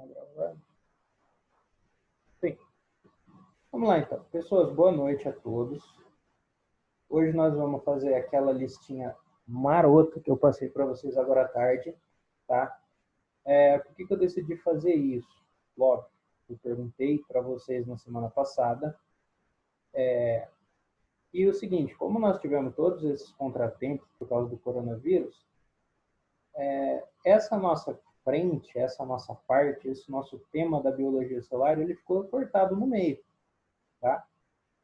gravando. Sim. Vamos lá, então. Pessoas, boa noite a todos. Hoje nós vamos fazer aquela listinha marota que eu passei para vocês agora à tarde, tá? Por que eu decidi fazer isso? Logo, eu perguntei para vocês na semana passada. E o seguinte, como nós tivemos todos esses contratempos por causa do coronavírus, essa nossa frente, essa nossa parte, esse nosso tema da biologia celular, ele ficou cortado no meio, tá?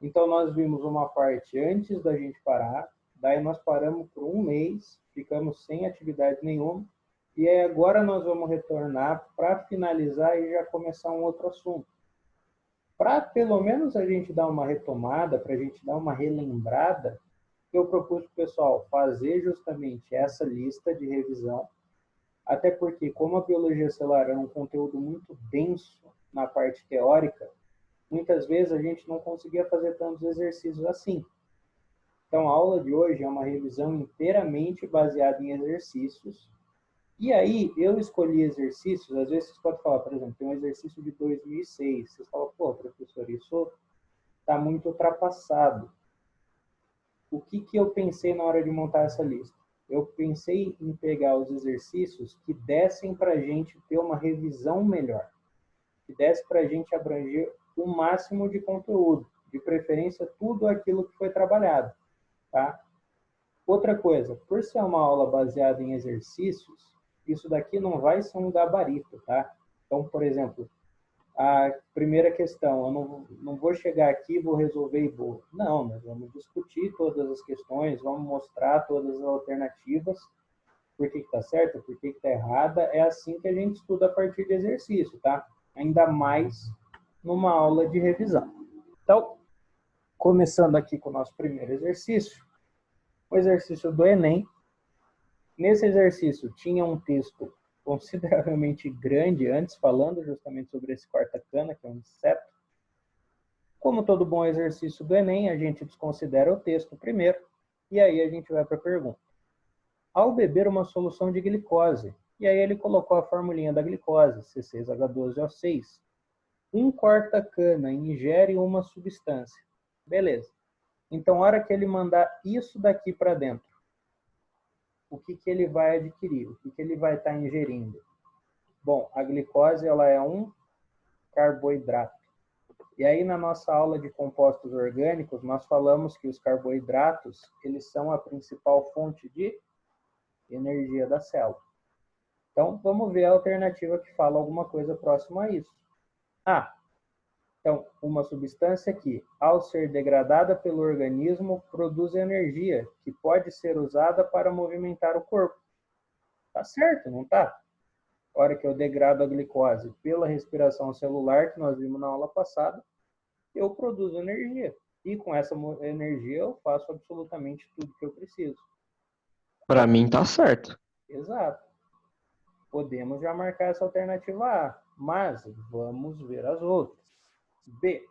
Então, nós vimos uma parte antes da gente parar, daí nós paramos por um mês, ficamos sem atividade nenhuma, e aí agora nós vamos retornar para finalizar e já começar um outro assunto. Para pelo menos a gente dar uma retomada, para a gente dar uma relembrada, eu propus para o pessoal fazer justamente essa lista de revisão, até porque, como a biologia celular é um conteúdo muito denso na parte teórica, muitas vezes a gente não conseguia fazer tantos exercícios assim. Então, a aula de hoje é uma revisão inteiramente baseada em exercícios. E aí, eu escolhi exercícios, às vezes vocês podem falar, por exemplo, tem um exercício de 2006. Vocês falam, pô, professor, isso está muito ultrapassado. O que eu pensei na hora de montar essa lista? Eu pensei em pegar os exercícios que dessem para a gente ter uma revisão melhor, que desse para a gente abranger o máximo de conteúdo, de preferência tudo aquilo que foi trabalhado, tá? Outra coisa, por ser uma aula baseada em exercícios, isso daqui não vai ser um gabarito, tá? Então, por exemplo, a primeira questão, eu não vou chegar aqui, vou resolver e vou. Não, nós vamos discutir todas as questões, vamos mostrar todas as alternativas, por que está certo, por que está errada. É assim que a gente estuda a partir de exercício, tá? Ainda mais numa aula de revisão. Então, começando aqui com o nosso primeiro exercício, o exercício do Enem. Nesse exercício tinha um texto consideravelmente grande antes, falando justamente sobre esse quarta-cana, que é um inseto. Como todo bom exercício do Enem, a gente desconsidera o texto primeiro, e aí a gente vai para a pergunta. Ao beber uma solução de glicose, e aí ele colocou a formulinha da glicose, C6H12O6, um quarta-cana ingere uma substância. Beleza. Então, a hora que ele mandar isso daqui para dentro, o que ele vai adquirir? O que ele vai estar ingerindo? Bom, a glicose ela é um carboidrato. E aí, na nossa aula de compostos orgânicos, nós falamos que os carboidratos, eles são a principal fonte de energia da célula. Então, vamos ver a alternativa que fala alguma coisa próxima a isso. Então, uma substância que, ao ser degradada pelo organismo, produz energia que pode ser usada para movimentar o corpo. Tá certo, não tá? A hora que eu degrado a glicose pela respiração celular, que nós vimos na aula passada, eu produzo energia. E com essa energia eu faço absolutamente tudo que eu preciso. Para mim tá certo. Exato. Podemos já marcar essa alternativa A, mas vamos ver as outras. B.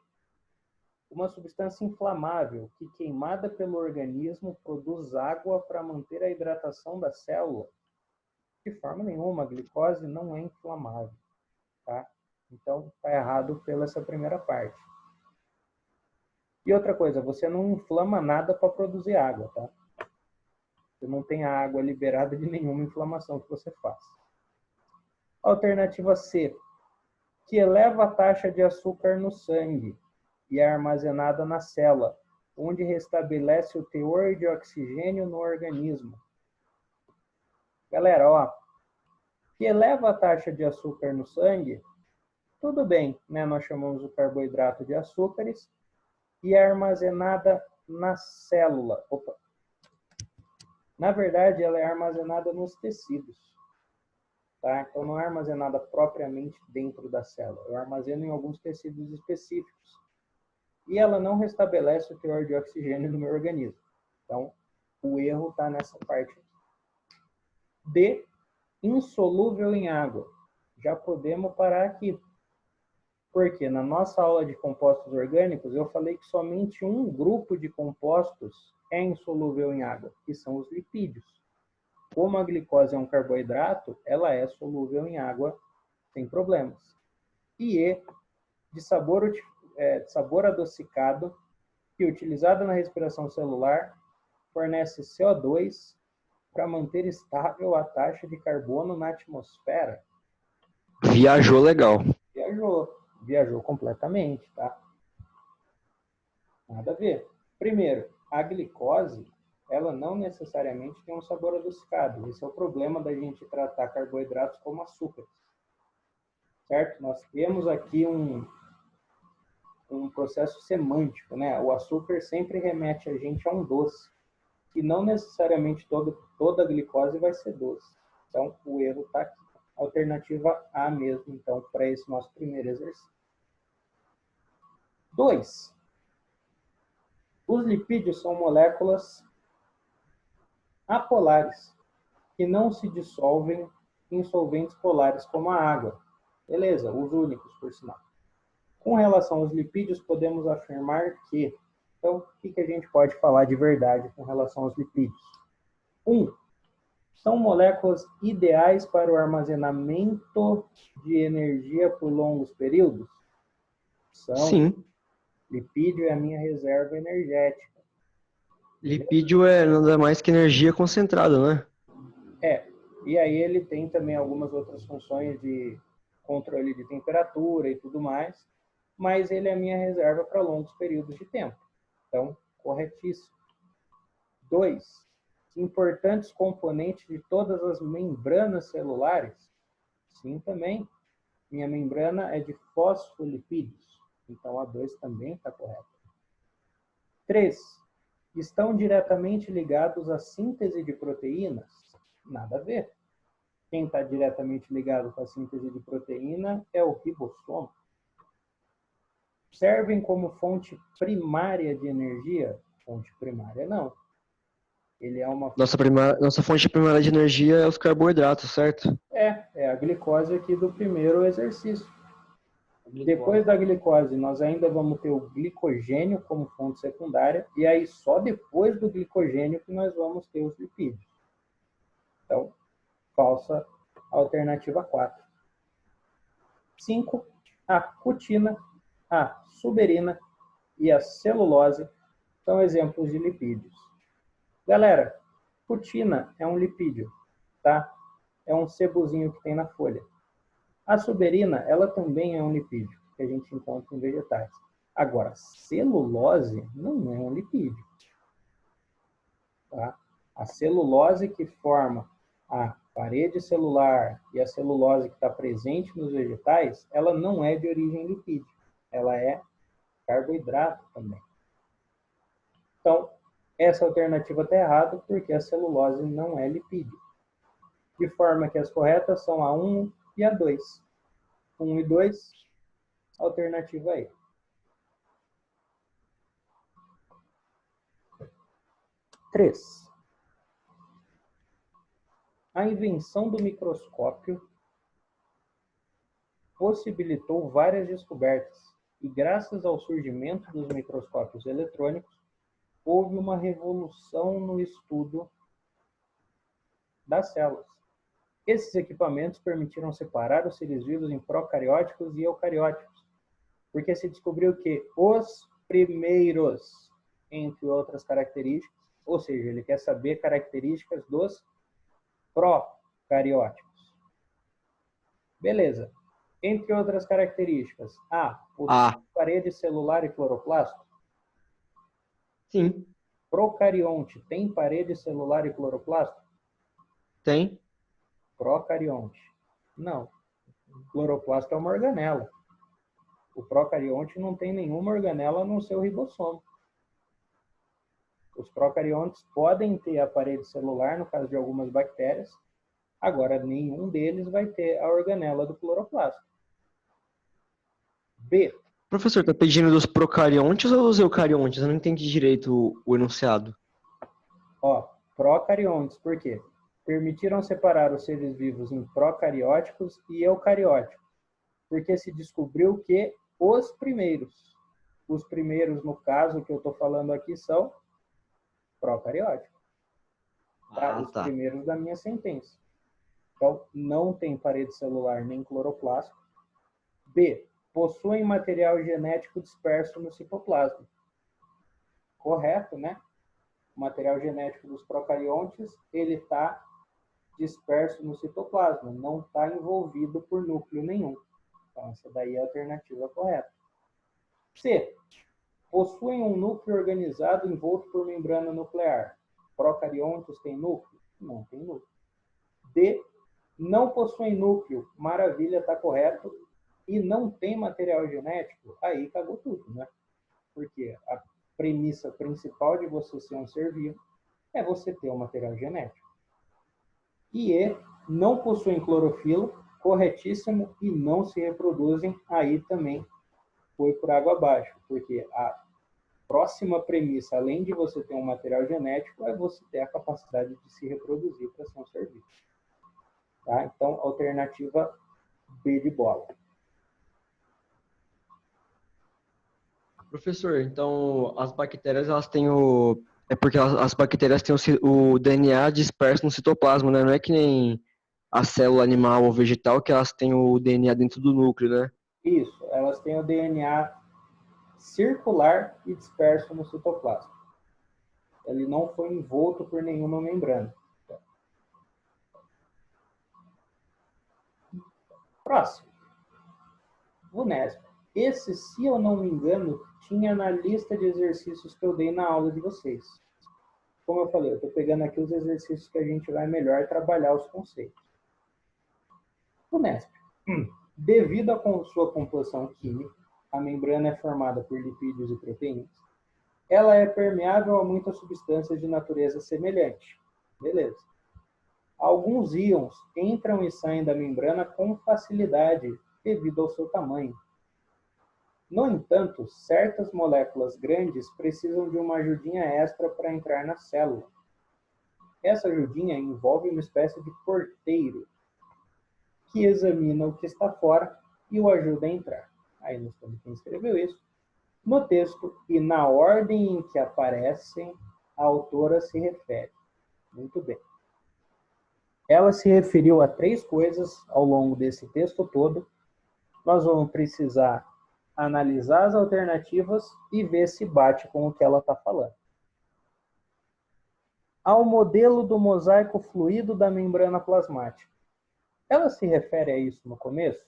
Uma substância inflamável que, queimada pelo organismo, produz água para manter a hidratação da célula. De forma nenhuma, a glicose não é inflamável, tá? Então, está errado pela essa primeira parte. E outra coisa, você não inflama nada para produzir água, tá? Você não tem a água liberada de nenhuma inflamação que você faz. Alternativa C, que eleva a taxa de açúcar no sangue e é armazenada na célula, onde restabelece o teor de oxigênio no organismo. Galera, ó, que eleva a taxa de açúcar no sangue, tudo bem, né? Nós chamamos o carboidrato de açúcares e é armazenada na célula. Opa. Na verdade, ela é armazenada nos tecidos. Tá? Então, não é armazenada propriamente dentro da célula. Eu armazeno em alguns tecidos específicos. E ela não restabelece o teor de oxigênio no meu organismo. Então, o erro está nessa parte aqui. D, insolúvel em água. Já podemos parar aqui. Porque na nossa aula de compostos orgânicos, eu falei que somente um grupo de compostos é insolúvel em água, que são os lipídios. Como a glicose é um carboidrato, ela é solúvel em água sem problemas. e E, de sabor adocicado, que, utilizado na respiração celular, fornece CO2 para manter estável a taxa de carbono na atmosfera. Viajou legal. Viajou completamente, tá? Nada a ver. Primeiro, a glicose, ela não necessariamente tem um sabor adocicado. Esse é o problema da gente tratar carboidratos como açúcar. Certo? Nós temos aqui um processo semântico, né? O açúcar sempre remete a gente a um doce, e não necessariamente toda a glicose vai ser doce. Então, o erro está aqui. Alternativa A mesmo, então, para esse nosso primeiro exercício. 2. Os lipídios são moléculas apolares, que não se dissolvem em solventes polares como a água. Beleza, os únicos, por sinal. Com relação aos lipídios, podemos afirmar que... Então, o que a gente pode falar de verdade com relação aos lipídios? 1. São moléculas ideais para o armazenamento de energia por longos períodos? Sim. Lipídio é a minha reserva energética. Lipídio é nada mais que energia concentrada, né? E aí ele tem também algumas outras funções de controle de temperatura e tudo mais, mas ele é a minha reserva para longos períodos de tempo. Então, corretíssimo. 2. Importantes componentes de todas as membranas celulares? Sim, também. Minha membrana é de fosfolipídios. Então, a 2 também está correta. 3. Estão diretamente ligados à síntese de proteínas? Nada a ver. Quem está diretamente ligado com a síntese de proteína é o ribossomo. Servem como fonte primária de energia? Fonte primária, não. Ele é uma... Nossa fonte primária de energia é os carboidratos, certo? É a glicose aqui do primeiro exercício. Depois da glicose, nós ainda vamos ter o glicogênio como fonte secundária, e aí só depois do glicogênio que nós vamos ter os lipídios. Então, falsa alternativa 4. 5. A cutina, a suberina e a celulose são exemplos de lipídios. Galera, cutina é um lipídio, tá? É um sebozinho que tem na folha. A suberina, ela também é um lipídio, que a gente encontra em vegetais. Agora, celulose não é um lipídio. Tá? A celulose que forma a parede celular e a celulose que está presente nos vegetais, ela não é de origem lipídio. Ela é carboidrato também. Então, essa alternativa está errada porque a celulose não é lipídio. De forma que as corretas são a 1 e a 2. 1 e 2, alternativa aí. 3. A invenção do microscópio possibilitou várias descobertas e, graças ao surgimento dos microscópios eletrônicos, houve uma revolução no estudo das células. Esses equipamentos permitiram separar os seres vivos em procarióticos e eucarióticos, porque se descobriu que os primeiros, entre outras características, ou seja, ele quer saber características dos procarióticos. Beleza. Entre outras características, parede celular e cloroplasto? Sim. Procarionte tem parede celular e cloroplasto? Tem. Procarionte. Não. Cloroplasto é uma organela. O procarionte não tem nenhuma organela no seu ribossomo. Os procariontes podem ter a parede celular, no caso de algumas bactérias. Agora, nenhum deles vai ter a organela do cloroplasto. B. Professor, tá pedindo dos procariontes ou dos eucariontes? Eu não entendi direito o enunciado. Procariontes, por quê? Permitiram separar os seres vivos em procarióticos e eucarióticos, porque se descobriu que os primeiros, no caso que eu estou falando aqui, são procarióticos. Os primeiros da minha sentença. Então, não tem parede celular nem cloroplasto. B. possuem material genético disperso no citoplasma. Correto, né? O material genético dos procariontes, ele está disperso no citoplasma, não está envolvido por núcleo nenhum. Então, essa daí é a alternativa correta. C. Possuem um núcleo organizado envolto por membrana nuclear. Procariontes têm núcleo? Não tem núcleo. D. Não possuem núcleo. Maravilha, está correto. E não tem material genético? Aí cagou tudo, né? Porque a premissa principal de você ser um ser vivo é você ter um material genético. E E. Não possuem clorofila, corretíssimo, e não se reproduzem, aí também foi por água abaixo, porque a próxima premissa, além de você ter um material genético, é você ter a capacidade de se reproduzir para ser um ser vivo. Tá? Então, alternativa B de bola. Professor, então as bactérias elas têm o. É porque as bactérias têm o DNA disperso no citoplasma, né? Não é que nem a célula animal ou vegetal que elas têm o DNA dentro do núcleo, né? Isso, elas têm o DNA circular e disperso no citoplasma. Ele não foi envolto por nenhuma membrana. Próximo. VUNESP. Esse, se eu não me engano, tinha na lista de exercícios que eu dei na aula de vocês. Como eu falei, eu estou pegando aqui os exercícios que a gente vai melhor trabalhar os conceitos. VUNESP. Devido à sua composição química, a membrana é formada por lipídios e proteínas. Ela é permeável a muitas substâncias de natureza semelhante. Beleza. Alguns íons entram e saem da membrana com facilidade devido ao seu tamanho. No entanto, certas moléculas grandes precisam de uma ajudinha extra para entrar na célula. Essa ajudinha envolve uma espécie de porteiro que examina o que está fora e o ajuda a entrar. Aí nós temos quem escreveu isso. No texto e na ordem em que aparecem, a autora se refere. Muito bem. Ela se referiu a 3 coisas ao longo desse texto todo. Nós vamos precisar analisar as alternativas e ver se bate com o que ela está falando. Ao modelo do mosaico fluido da membrana plasmática. Ela se refere a isso no começo?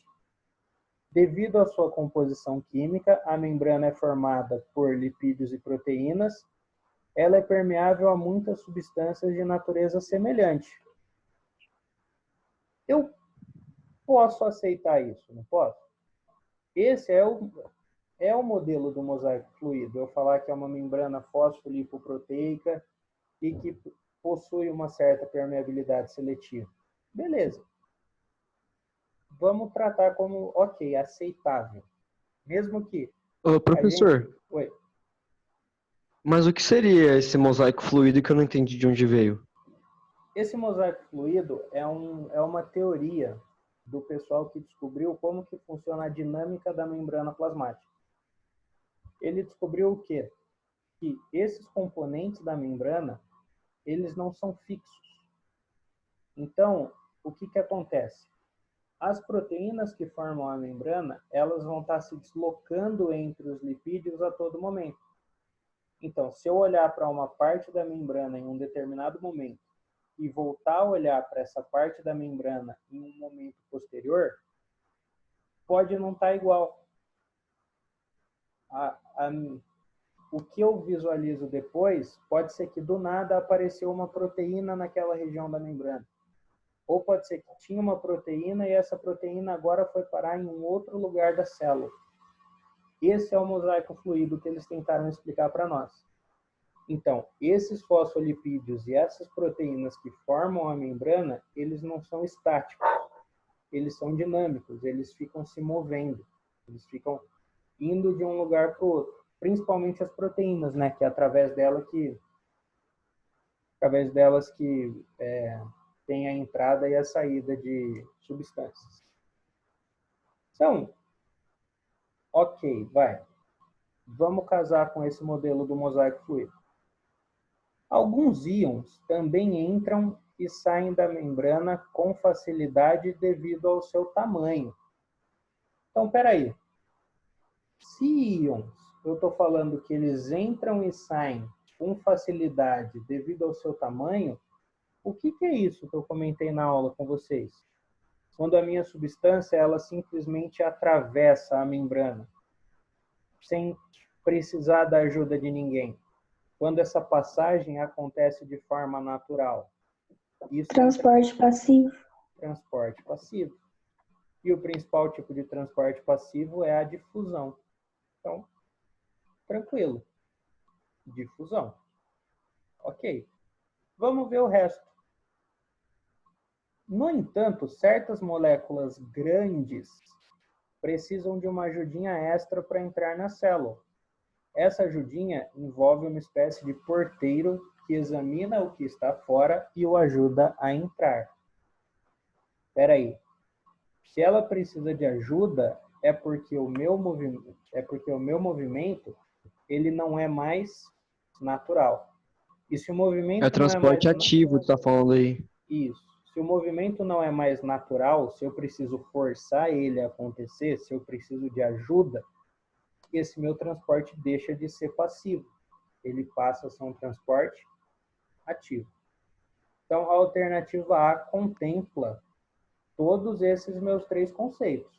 Devido à sua composição química, a membrana é formada por lipídios e proteínas. Ela é permeável a muitas substâncias de natureza semelhante. Eu posso aceitar isso, não posso? Esse é o modelo do mosaico fluido. Eu falar que é uma membrana fosfolipoproteica e que possui uma certa permeabilidade seletiva. Beleza. Vamos tratar como, ok, aceitável. Mesmo que... Ô, professor, Oi. mas o que seria esse mosaico fluido que eu não entendi de onde veio? Esse mosaico fluido é uma teoria do pessoal que descobriu como que funciona a dinâmica da membrana plasmática. Ele descobriu o quê? Que esses componentes da membrana, eles não são fixos. Então, o que acontece? As proteínas que formam a membrana, elas vão estar se deslocando entre os lipídios a todo momento. Então, se eu olhar para uma parte da membrana em um determinado momento e voltar a olhar para essa parte da membrana em um momento posterior, pode não estar igual. O que eu visualizo depois, pode ser que do nada apareceu uma proteína naquela região da membrana. Ou pode ser que tinha uma proteína e essa proteína agora foi parar em um outro lugar da célula. Esse é o mosaico fluido que eles tentaram explicar para nós. Então, esses fosfolipídios e essas proteínas que formam a membrana, eles não são estáticos, eles são dinâmicos, eles ficam se movendo, eles ficam indo de um lugar para o outro, principalmente as proteínas, né, que é através delas que tem a entrada e a saída de substâncias. Então, ok, vai. Vamos casar com esse modelo do mosaico fluido. Alguns íons também entram e saem da membrana com facilidade devido ao seu tamanho. Então, espera aí. Se íons, eu estou falando que eles entram e saem com facilidade devido ao seu tamanho, o que é isso que eu comentei na aula com vocês? Quando a minha substância ela simplesmente atravessa a membrana, sem precisar da ajuda de ninguém. Quando essa passagem acontece de forma natural. Isso transporte passivo. Transporte passivo. E o principal tipo de transporte passivo é a difusão. Então, tranquilo. Difusão. Ok. Vamos ver o resto. No entanto, certas moléculas grandes precisam de uma ajudinha extra para entrar na célula. Essa ajudinha envolve uma espécie de porteiro que examina o que está fora e o ajuda a entrar. Espera aí. Se ela precisa de ajuda, é porque o meu movimento ele não é mais natural. E se o movimento É o transporte ativo, tu tá falando aí. Isso. Se o movimento não é mais natural, se eu preciso forçar ele a acontecer, se eu preciso de ajuda, esse meu transporte deixa de ser passivo. Ele passa a ser um transporte ativo. Então, a alternativa A contempla todos esses meus três conceitos.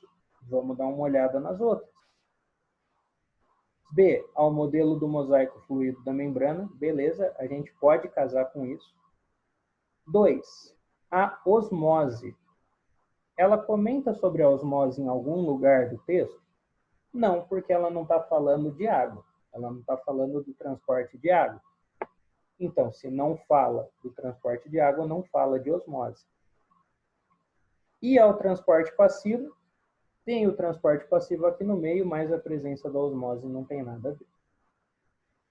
Vamos dar uma olhada nas outras. B, ao modelo do mosaico fluido da membrana. Beleza, a gente pode casar com isso. 2, a osmose. Ela comenta sobre a osmose em algum lugar do texto? Não, porque ela não está falando de água. Ela não está falando do transporte de água. Então, se não fala do transporte de água, não fala de osmose. E ao transporte passivo, tem o transporte passivo aqui no meio, mas a presença da osmose não tem nada a ver.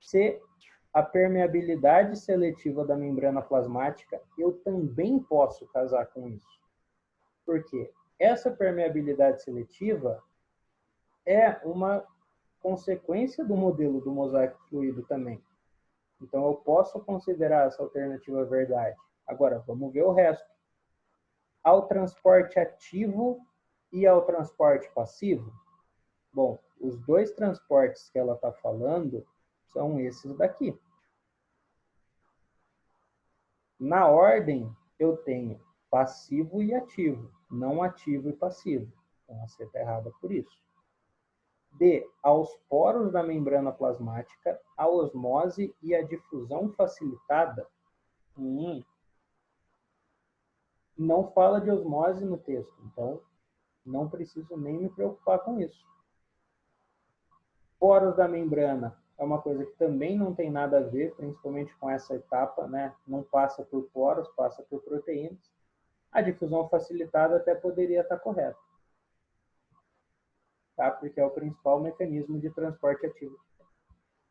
C, a permeabilidade seletiva da membrana plasmática, eu também posso casar com isso. Por quê? Essa permeabilidade seletiva é uma consequência do modelo do mosaico fluido também. Então, eu posso considerar essa alternativa verdade. Agora, vamos ver o resto. Ao transporte ativo e ao transporte passivo? Bom, os dois transportes que ela está falando são esses daqui. Na ordem, eu tenho passivo e ativo, não ativo e passivo. Então, a C está errada por isso. D, aos poros da membrana plasmática, a osmose e a difusão facilitada. Não fala de osmose no texto, então não preciso nem me preocupar com isso. Poros da membrana é uma coisa que também não tem nada a ver, principalmente com essa etapa, né? Não passa por poros, passa por proteínas. A difusão facilitada até poderia estar correta. Tá? Porque é o principal mecanismo de transporte ativo.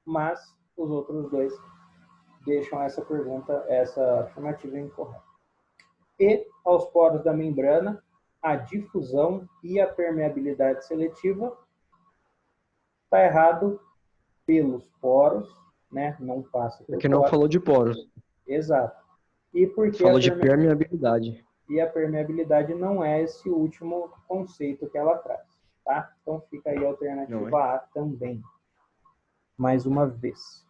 Mas os outros dois deixam essa pergunta, essa afirmativa incorreta. E aos poros da membrana, a difusão e a permeabilidade seletiva está errado pelos poros, né? Não passa por Porque não falou de poros. Exato. E porque falou de permeabilidade. E a permeabilidade não é esse último conceito que ela traz, tá? Então fica aí a alternativa A também. Mais uma vez.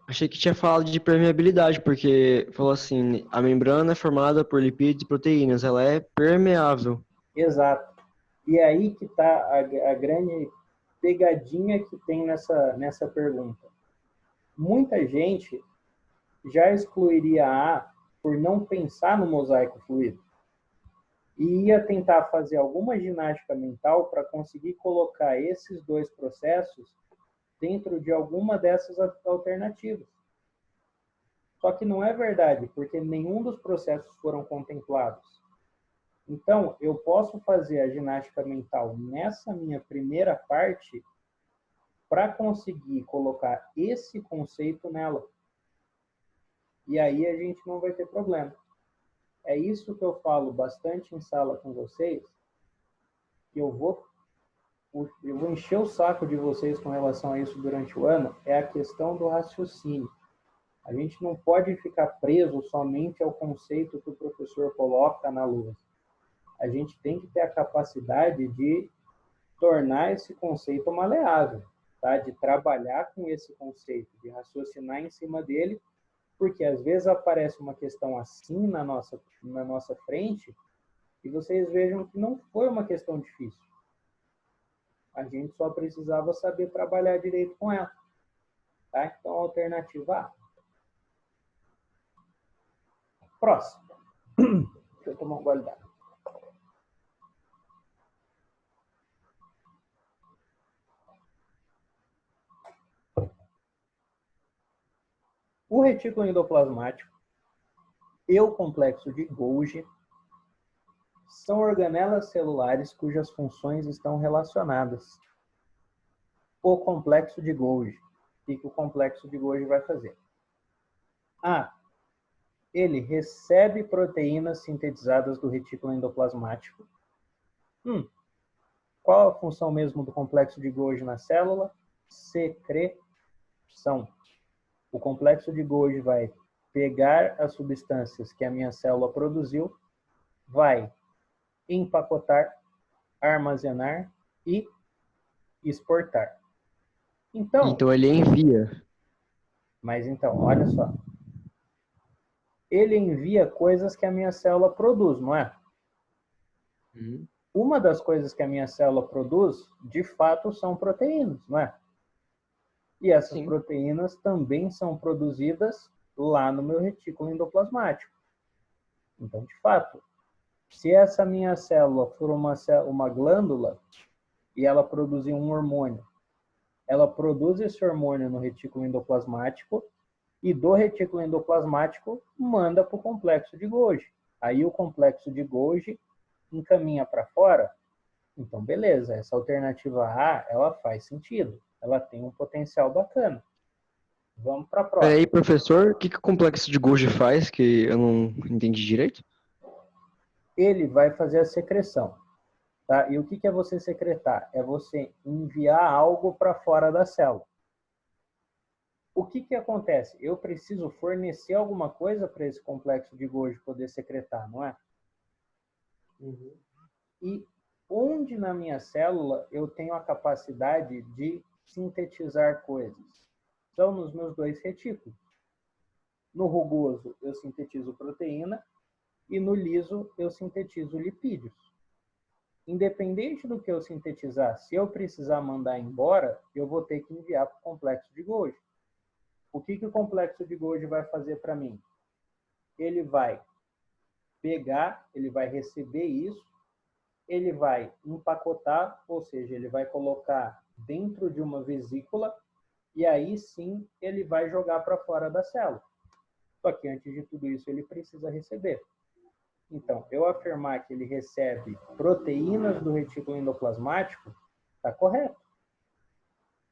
Achei que tinha falado de permeabilidade, porque falou assim, a membrana é formada por lipídios e proteínas, ela é permeável. Exato. E aí que está a grande pegadinha que tem nessa pergunta. Muita gente já excluiria A por não pensar no mosaico fluido. E ia tentar fazer alguma ginástica mental para conseguir colocar esses dois processos dentro de alguma dessas alternativas. Só que não é verdade, porque nenhum dos processos foram contemplados. Então, eu posso fazer a ginástica mental nessa minha primeira parte para conseguir colocar esse conceito nela. E aí a gente não vai ter problema. É isso que eu falo bastante em sala com vocês, que eu vou encher o saco de vocês com relação a isso durante o ano, é a questão do raciocínio. A gente não pode ficar preso somente ao conceito que o professor coloca na lousa. A gente tem que ter a capacidade de tornar esse conceito maleável, tá? De trabalhar com esse conceito, de raciocinar em cima dele, porque às vezes aparece uma questão assim na nossa frente e vocês vejam que não foi uma questão difícil. A gente só precisava saber trabalhar direito com ela. Tá? Então, alternativa A. Próximo. Deixa eu tomar um gole d'água. O retículo endoplasmático e o complexo de Golgi são organelas celulares cujas funções estão relacionadas. O complexo de Golgi. O que o complexo de Golgi vai fazer? A. Ele recebe proteínas sintetizadas do retículo endoplasmático. Qual a função mesmo do complexo de Golgi na célula? Secreção. O complexo de Golgi vai pegar as substâncias que a minha célula produziu, vai empacotar, armazenar e exportar. Então ele envia. Mas então, olha só. Ele envia coisas que a minha célula produz, não é? Uma das coisas que a minha célula produz, de fato, são proteínas, não é? E essas proteínas também são produzidas lá no meu retículo endoplasmático. Então, de fato, se essa minha célula for uma glândula e ela produzir um hormônio, ela produz esse hormônio no retículo endoplasmático e do retículo endoplasmático manda para o complexo de Golgi. Aí o complexo de Golgi encaminha para fora. Então, beleza, essa alternativa A, ela faz sentido. Ela tem um potencial bacana. Vamos para a próxima. Aí, professor, o que o complexo de Golgi faz, que eu não entendi direito? Ele vai fazer a secreção. Tá? E o que é você secretar? É você enviar algo para fora da célula. O que acontece? Eu preciso fornecer alguma coisa para esse complexo de Golgi poder secretar, não é? E onde na minha célula eu tenho a capacidade de sintetizar coisas? São nos meus dois retículos. No rugoso, eu sintetizo proteína e no liso, eu sintetizo lipídios. Independente do que eu sintetizar, se eu precisar mandar embora, eu vou ter que enviar para o complexo de Golgi. O que o complexo de Golgi vai fazer para mim? Ele vai pegar, ele vai receber isso, ele vai empacotar, ou seja, ele vai colocar dentro de uma vesícula e aí sim ele vai jogar para fora da célula. Só que antes de tudo isso ele precisa receber. Então, eu afirmar que ele recebe proteínas do retículo endoplasmático, está correto.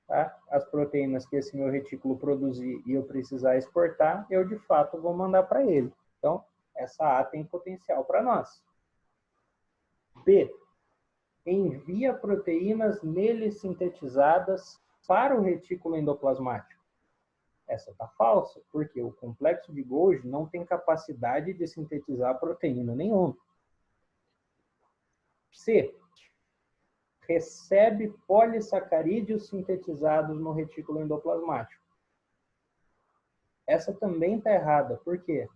Tá? As proteínas que esse meu retículo produzir e eu precisar exportar, eu de fato vou mandar para ele. Então, essa A tem potencial para nós. B. Envia proteínas nele sintetizadas para o retículo endoplasmático. Essa está falsa, porque o complexo de Golgi não tem capacidade de sintetizar proteína nenhuma. C. Recebe polissacarídeos sintetizados no retículo endoplasmático. Essa também está errada, por quê?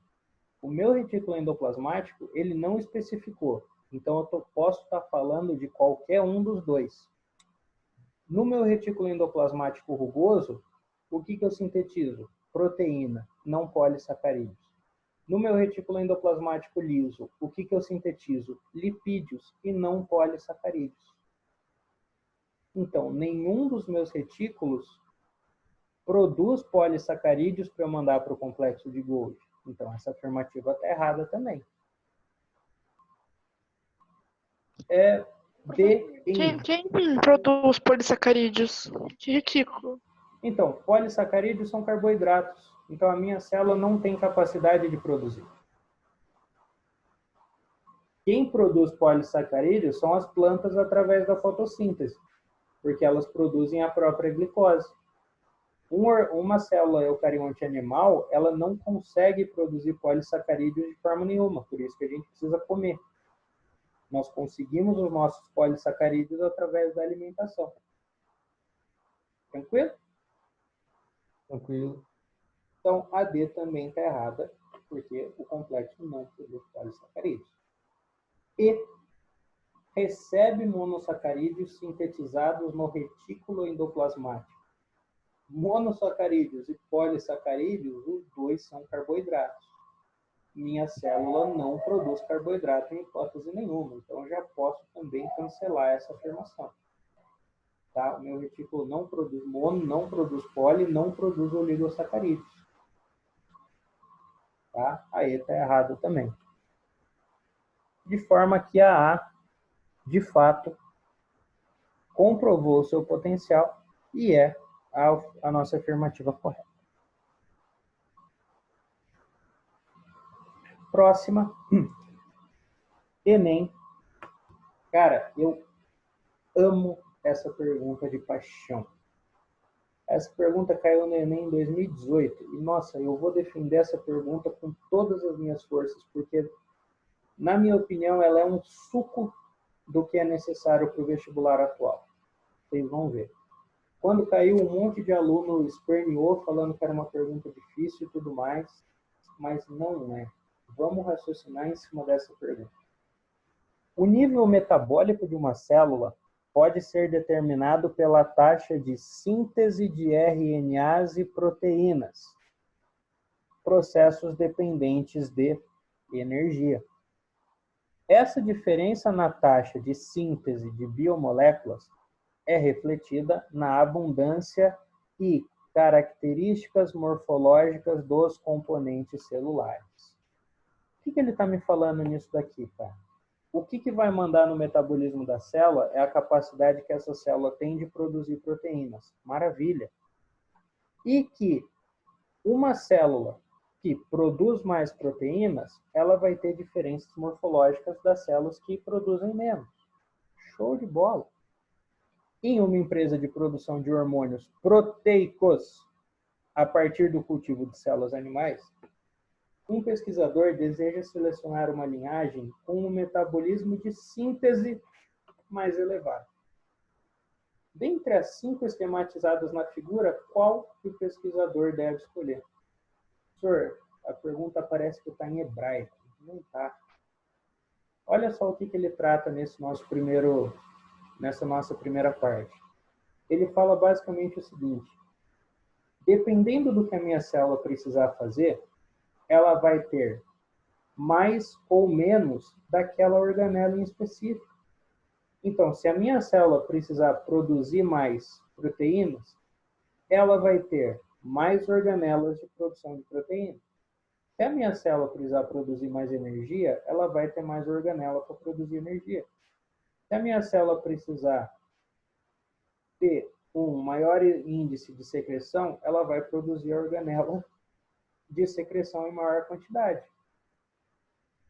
O meu retículo endoplasmático, ele não especificou. Então, eu posso estar falando de qualquer um dos dois. No meu retículo endoplasmático rugoso, o que eu sintetizo? Proteína, não polissacarídeos. No meu retículo endoplasmático liso, o que eu sintetizo? Lipídios e não polissacarídeos. Então, nenhum dos meus retículos produz polissacarídeos para eu mandar para o complexo de Golgi. Então, essa afirmativa está errada também. Quem produz polissacarídeos? De retículo. Então, polissacarídeos são carboidratos. Então, a minha célula não tem capacidade de produzir. Quem produz polissacarídeos são as plantas através da fotossíntese, porque elas produzem a própria glicose. Uma célula eucarionte animal, ela não consegue produzir polissacarídeos de forma nenhuma, por isso que a gente precisa comer. Nós conseguimos os nossos polissacarídeos através da alimentação. Tranquilo? Tranquilo. Então, a D também está errada, porque o complexo não produz polissacarídeos. E recebe monossacarídeos sintetizados no retículo endoplasmático. Monossacarídeos e polissacarídeos, os dois são carboidratos. Minha célula não produz carboidrato em hipótese nenhuma, então eu já posso também cancelar essa afirmação. Tá? O meu retículo não produz mono, não produz poli, não produz oligosacarídeos. Tá? Aí está errado também. De forma que a A, de fato, comprovou o seu potencial e é a nossa afirmativa correta. Próxima. Enem. Cara, eu amo essa pergunta de paixão. Essa pergunta caiu no Enem em 2018. E, nossa, eu vou defender essa pergunta com todas as minhas forças, porque, na minha opinião, ela é um suco do que é necessário para o vestibular atual. Vocês vão ver. Quando caiu, um monte de aluno esperneou, falando que era uma pergunta difícil e tudo mais, mas não é. Vamos raciocinar em cima dessa pergunta. O nível metabólico de uma célula pode ser determinado pela taxa de síntese de RNAs e proteínas, processos dependentes de energia. Essa diferença na taxa de síntese de biomoléculas é refletida na abundância e características morfológicas dos componentes celulares. O que ele está me falando nisso daqui, cara? O que vai mandar no metabolismo da célula é a capacidade que essa célula tem de produzir proteínas. Maravilha. E que uma célula que produz mais proteínas, ela vai ter diferenças morfológicas das células que produzem menos. Show de bola. Em uma empresa de produção de hormônios proteicos, a partir do cultivo de células animais, um pesquisador deseja selecionar uma linhagem com um metabolismo de síntese mais elevado. Dentre as 5 esquematizadas na figura, qual que o pesquisador deve escolher? Senhor, a pergunta parece que está em hebraico. Não está. Olha só o que ele trata nessa nossa primeira parte. Ele fala basicamente o seguinte: dependendo do que a minha célula precisar fazer, ela vai ter mais ou menos daquela organela em específico. Então, se a minha célula precisar produzir mais proteínas, ela vai ter mais organelas de produção de proteína. Se a minha célula precisar produzir mais energia, ela vai ter mais organela para produzir energia. Se a minha célula precisar ter um maior índice de secreção, ela vai produzir organela de secreção em maior quantidade.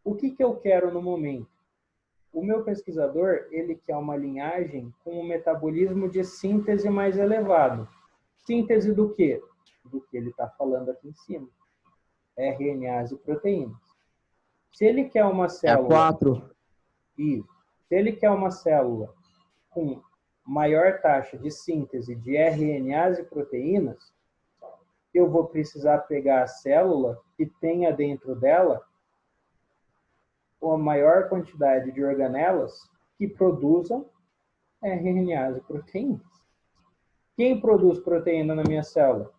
O que eu quero no momento? O meu pesquisador, ele quer uma linhagem com um metabolismo de síntese mais elevado. Síntese do quê? Do que ele está falando aqui em cima. RNAs e proteínas. Se ele quer uma célula... É 4. Isso. Se ele quer uma célula com maior taxa de síntese de RNAs e proteínas, eu vou precisar pegar a célula que tenha dentro dela uma maior quantidade de organelas que produzam RNAs e proteínas. Quem produz proteína na minha célula?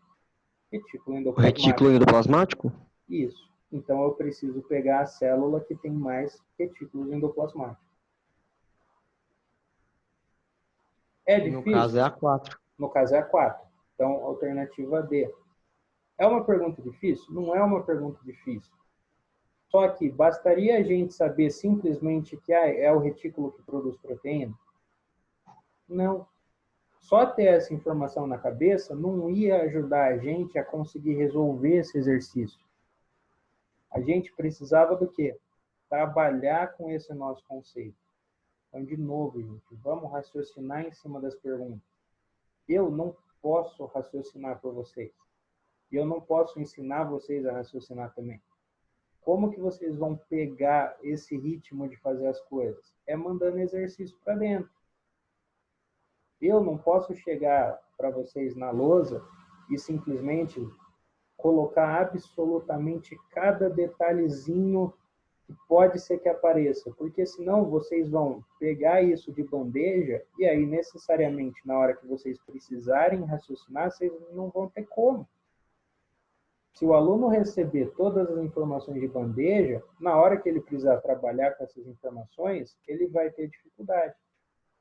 Retículo O retículo endoplasmático? Isso. Então, eu preciso pegar a célula que tem mais retículos endoplasmáticos. É difícil? No caso é a 4. No caso é a 4. Então, alternativa D. É uma pergunta difícil? Não é uma pergunta difícil. Só que bastaria a gente saber simplesmente que é o retículo que produz proteína? Não. Só ter essa informação na cabeça não ia ajudar a gente a conseguir resolver esse exercício. A gente precisava do quê? Trabalhar com esse nosso conceito. Então, de novo, gente, vamos raciocinar em cima das perguntas. Eu não posso raciocinar por vocês. E eu não posso ensinar vocês a raciocinar também. Como que vocês vão pegar esse ritmo de fazer as coisas? É mandando exercício para dentro. Eu não posso chegar para vocês na lousa e simplesmente colocar absolutamente cada detalhezinho que pode ser que apareça, porque senão vocês vão pegar isso de bandeja e aí necessariamente na hora que vocês precisarem raciocinar, vocês não vão ter como. Se o aluno receber todas as informações de bandeja, na hora que ele precisar trabalhar com essas informações, ele vai ter dificuldade.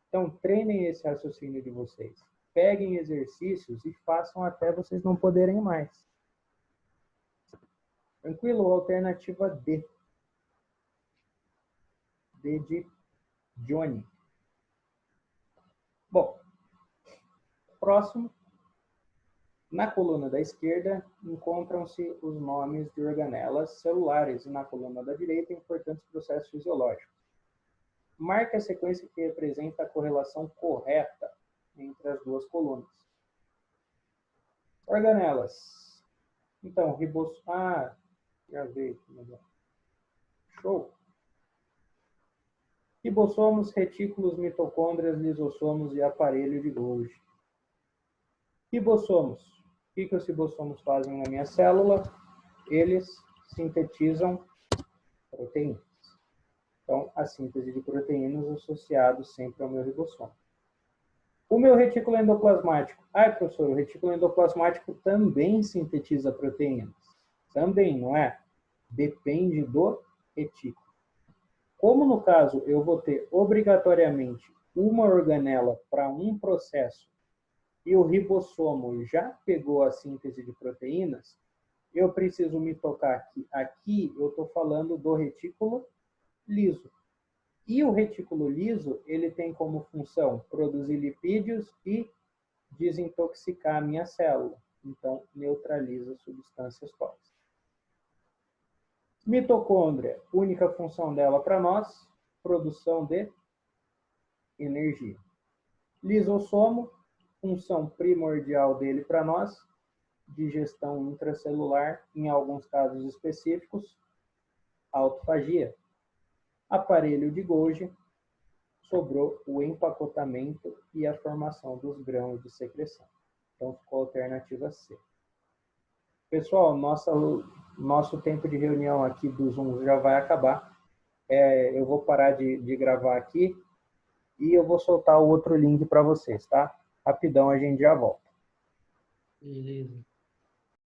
Então, treinem esse raciocínio de vocês. Peguem exercícios e façam até vocês não poderem mais. Tranquilo? Alternativa D. D de Johnny. Bom, próximo. Na coluna da esquerda, encontram-se os nomes de organelas celulares e na coluna da direita, importantes processos fisiológicos. Marque a sequência que representa a correlação correta entre as duas colunas. Organelas. Então, já veio. Show. Ribossomos, retículos, mitocôndrias, lisossomos e aparelho de Golgi. Ribossomos. O que os ribossomos fazem na minha célula? Eles sintetizam proteínas. Então, a síntese de proteínas associado sempre ao meu ribossomo. O meu retículo endoplasmático. Professor, o retículo endoplasmático também sintetiza proteínas. Também, não é? Depende do retículo. Como no caso eu vou ter obrigatoriamente uma organela para um processo e o ribossomo já pegou a síntese de proteínas, eu preciso me tocar aqui. Aqui eu estou falando do retículo liso. E o retículo liso, ele tem como função produzir lipídios e desintoxicar a minha célula. Então, neutraliza substâncias tóxicas. Mitocôndria, única função dela para nós, produção de energia. Lisossomo, função primordial dele para nós, digestão intracelular, em alguns casos específicos, autofagia. Aparelho de Golgi, sobrou o empacotamento e a formação dos grãos de secreção. Então, ficou a alternativa C. Pessoal, nosso tempo de reunião aqui do Zoom já vai acabar. Eu vou parar de gravar aqui e eu vou soltar o outro link para vocês, tá? Rapidão, a gente já volta. Beleza.